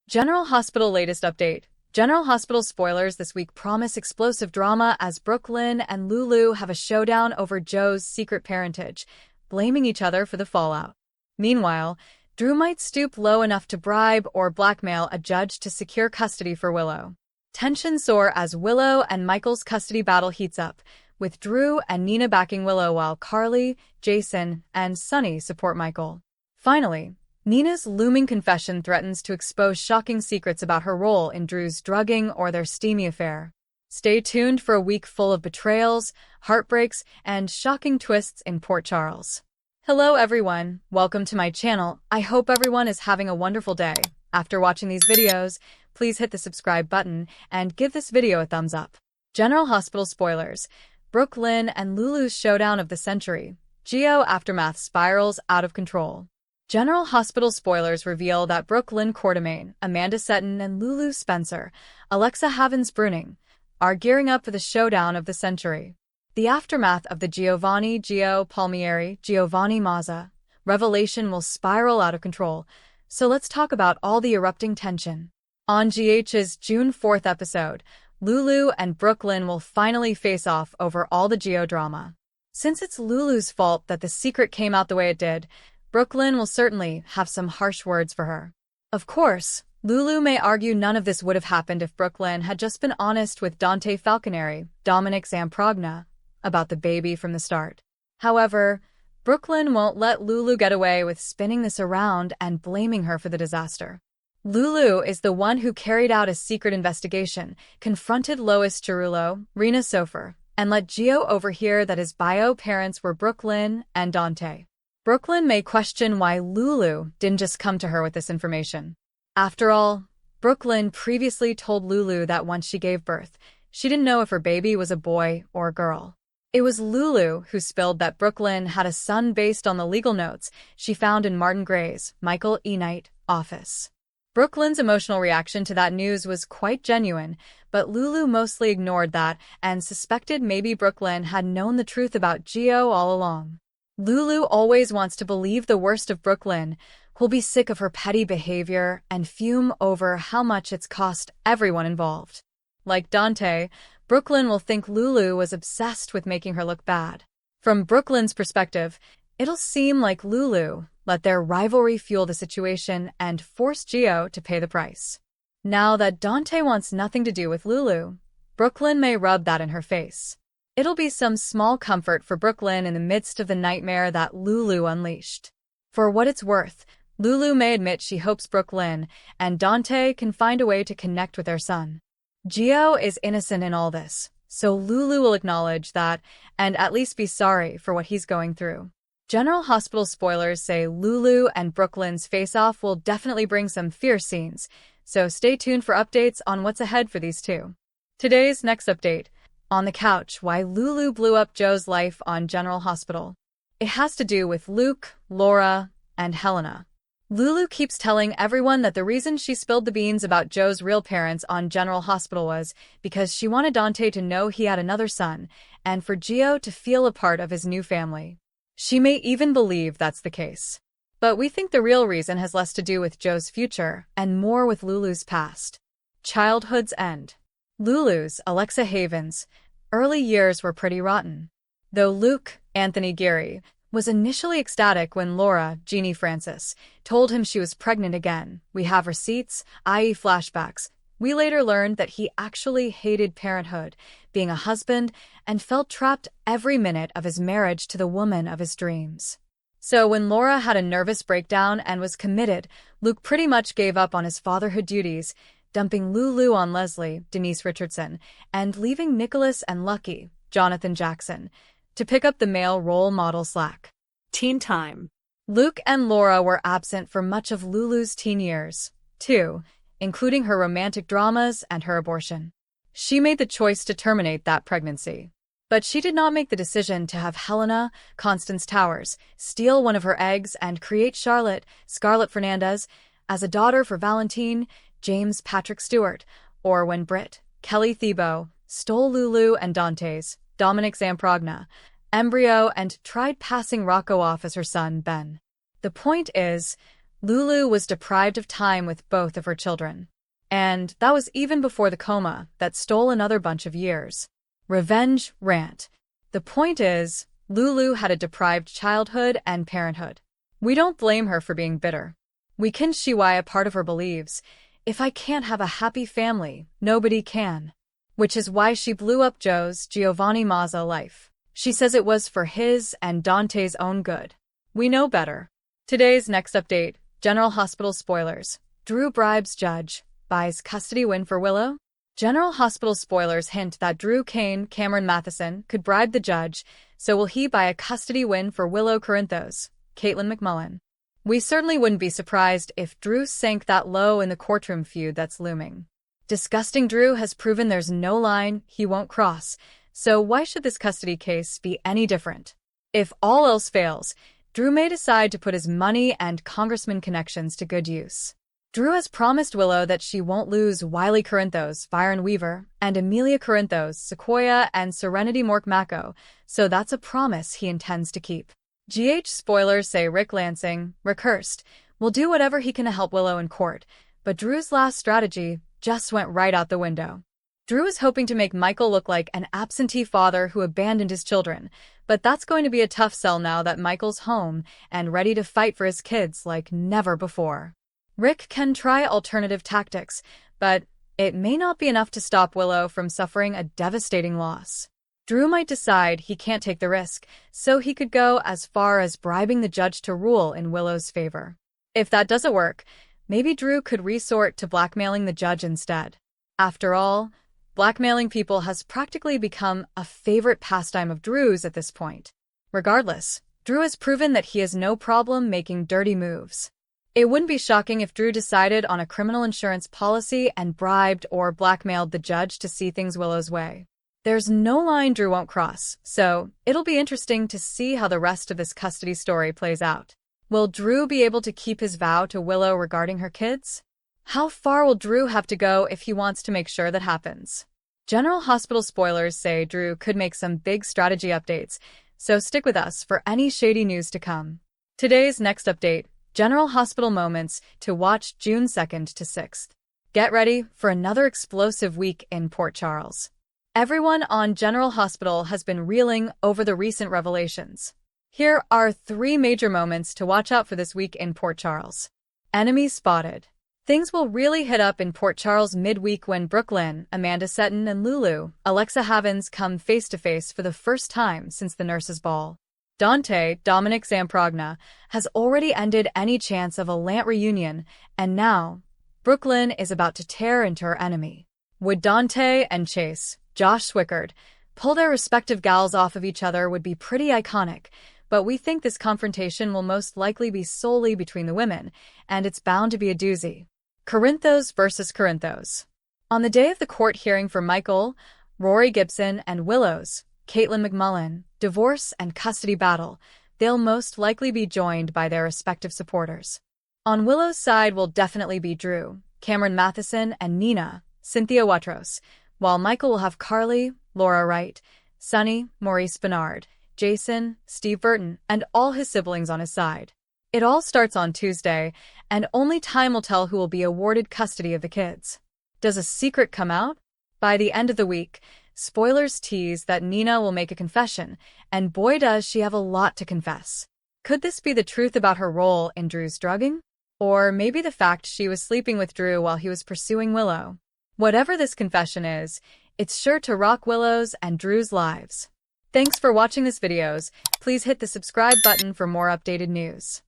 General Hospital latest update. General Hospital spoilers this week promise explosive drama as Brook Lynn and Lulu have a showdown over Joe's secret parentage, blaming each other for the fallout. Meanwhile, Drew might stoop low enough to bribe or blackmail a judge to secure custody for Willow. Tensions soar as Willow and Michael's custody battle heats up, with Drew and Nina backing Willow while Carly, Jason, and Sunny support Michael. Finally, Nina's looming confession threatens to expose shocking secrets about her role in Drew's drugging or their steamy affair. Stay tuned for a week full of betrayals, heartbreaks, and shocking twists in Port Charles. Hello everyone, welcome to my channel. I hope everyone is having a wonderful day. After watching these videos, please hit the subscribe button and give this video a thumbs up. General Hospital spoilers. Brook Lynn and Lulu's showdown of the century. Geo aftermath spirals out of control. General Hospital spoilers reveal that Brook Lynn Quartermaine, Amanda Setton, and Lulu Spencer, Alexa Havens-Bruning, are gearing up for the showdown of the century. The aftermath of the Giovanni Giovanni Mazza revelation will spiral out of control, so let's talk about all the erupting tension. On GH's June 4th episode, Lulu and Brook Lynn will finally face off over all the Geo drama. Since it's Lulu's fault that the secret came out the way it did, Brook Lynn will certainly have some harsh words for her. Of course, Lulu may argue none of this would have happened if Brook Lynn had just been honest with Dante Falconeri, Dominic Zamprogna, about the baby from the start. However, Brook Lynn won't let Lulu get away with spinning this around and blaming her for the disaster. Lulu is the one who carried out a secret investigation, confronted Lois Cerullo, Rena Sofer, and let Geo overhear that his bio parents were Brook Lynn and Dante. Brook Lynn may question why Lulu didn't just come to her with this information. After all, Brook Lynn previously told Lulu that once she gave birth, she didn't know if her baby was a boy or a girl. It was Lulu who spilled that Brook Lynn had a son based on the legal notes she found in Martin Gray's, Michael E. Knight, office. Brook Lynn's emotional reaction to that news was quite genuine, but Lulu mostly ignored that and suspected maybe Brook Lynn had known the truth about Geo all along. Lulu always wants to believe the worst of Brook Lynn, who'll be sick of her petty behavior and fume over how much it's cost everyone involved. Like Dante, Brook Lynn will think Lulu was obsessed with making her look bad. From Brook Lynn's perspective, it'll seem like Lulu let their rivalry fuel the situation and force Geo to pay the price. Now that Dante wants nothing to do with Lulu, Brook Lynn may rub that in her face. It'll be some small comfort for Brook Lynn in the midst of the nightmare that Lulu unleashed. For what it's worth, Lulu may admit she hopes Brook Lynn and Dante can find a way to connect with their son. Geo is innocent in all this, so Lulu will acknowledge that and at least be sorry for what he's going through. General Hospital spoilers say Lulu and Brook Lynn's face-off will definitely bring some fierce scenes, so stay tuned for updates on what's ahead for these two. Today's next update. On the couch, why Lulu blew up Joe's life on General Hospital. It has to do with Luke, Laura, and Helena. Lulu keeps telling everyone that the reason she spilled the beans about Joe's real parents on General Hospital was because she wanted Dante to know he had another son, and for Geo to feel a part of his new family. She may even believe that's the case. But we think the real reason has less to do with Joe's future and more with Lulu's past. Childhood's end. Lulu's, Alexa Havens, early years were pretty rotten. Though Luke, Anthony Geary, was initially ecstatic when Laura, Jeannie Francis, told him she was pregnant again. We have receipts, i.e. flashbacks. We later learned that he actually hated parenthood, being a husband, and felt trapped every minute of his marriage to the woman of his dreams. So when Laura had a nervous breakdown and was committed, Luke pretty much gave up on his fatherhood duties, dumping Lulu on Leslie, Denise Richardson, and leaving Nicholas and Lucky, Jonathan Jackson, to pick up the male role model slack. Teen time. Luke and Laura were absent for much of Lulu's teen years, too, including her romantic dramas and her abortion. She made the choice to terminate that pregnancy. But she did not make the decision to have Helena, Constance Towers, steal one of her eggs and create Charlotte, Scarlett Fernandez, as a daughter for Valentine, James Patrick Stewart, or when Britt, Kelly Thiebaud, stole Lulu and Dante's, Dominic Zamprogna, embryo and tried passing Rocco off as her son, Ben. The point is, Lulu was deprived of time with both of her children. And that was even before the coma that stole another bunch of years. Revenge rant. The point is, Lulu had a deprived childhood and parenthood. We don't blame her for being bitter. We can see why a part of her believes, if I can't have a happy family, nobody can. Which is why she blew up Joe's Giovanni Mazza life. She says it was for his and Dante's own good. We know better. Today's next update, General Hospital spoilers. Drew bribes judge, buys custody win for Willow? General Hospital spoilers hint that Drew Cameron Matheson could bribe the judge, so will he buy a custody win for Willow Corinthos, Caitlin McMullen? We certainly wouldn't be surprised if Drew sank that low in the courtroom feud that's looming. Disgusting Drew has proven there's no line he won't cross, so why should this custody case be any different? If all else fails, Drew may decide to put his money and congressman connections to good use. Drew has promised Willow that she won't lose Wiley Corinthos, Byron Weaver, and Amelia Corinthos, Sequoia, and Serenity Mork-Mako, so that's a promise he intends to keep. GH spoilers say Rick Lansing, Rick Hurst, will do whatever he can to help Willow in court, but Drew's last strategy just went right out the window. Drew is hoping to make Michael look like an absentee father who abandoned his children, but that's going to be a tough sell now that Michael's home and ready to fight for his kids like never before. Rick can try alternative tactics, but it may not be enough to stop Willow from suffering a devastating loss. Drew might decide he can't take the risk, so he could go as far as bribing the judge to rule in Willow's favor. If that doesn't work, maybe Drew could resort to blackmailing the judge instead. After all, blackmailing people has practically become a favorite pastime of Drew's at this point. Regardless, Drew has proven that he has no problem making dirty moves. It wouldn't be shocking if Drew decided on a criminal insurance policy and bribed or blackmailed the judge to see things Willow's way. There's no line Drew won't cross, so it'll be interesting to see how the rest of this custody story plays out. Will Drew be able to keep his vow to Willow regarding her kids? How far will Drew have to go if he wants to make sure that happens? General Hospital spoilers say Drew could make some big strategy updates, so stick with us for any shady news to come. Today's next update, General Hospital moments to watch June 2nd to 6th. Get ready for another explosive week in Port Charles. Everyone on General Hospital has been reeling over the recent revelations. Here are 3 major moments to watch out for this week in Port Charles. Enemy spotted. Things will really hit up in Port Charles midweek when Brooke Lynn, Amanda Setton, and Lulu, Alexa Havens come face-to-face for the first time since the nurses' ball. Dante, Dominic Zamprogna, has already ended any chance of a Lant reunion, and now, Brooke Lynn is about to tear into her enemy. Would Dante and Chase, Josh Swickard, pull their respective gals off of each other would be pretty iconic, but we think this confrontation will most likely be solely between the women, and it's bound to be a doozy. Corinthos versus Corinthos. On the day of the court hearing for Michael, Rory Gibson, and Willow's, Caitlin McMullen, divorce and custody battle, they'll most likely be joined by their respective supporters. On Willow's side will definitely be Drew, Cameron Matheson, and Nina, Cynthia Watros, while Michael will have Carly, Laura Wright, Sonny, Maurice Bernard, Jason, Steve Burton, and all his siblings on his side. It all starts on Tuesday, and only time will tell who will be awarded custody of the kids. Does a secret come out? By the end of the week, spoilers tease that Nina will make a confession, and boy does she have a lot to confess. Could this be the truth about her role in Drew's drugging? Or maybe the fact she was sleeping with Drew while he was pursuing Willow? Whatever this confession is, it's sure to rock Willow's and Drew's lives. Thanks for watching this videos. Please hit the subscribe button for more updated news.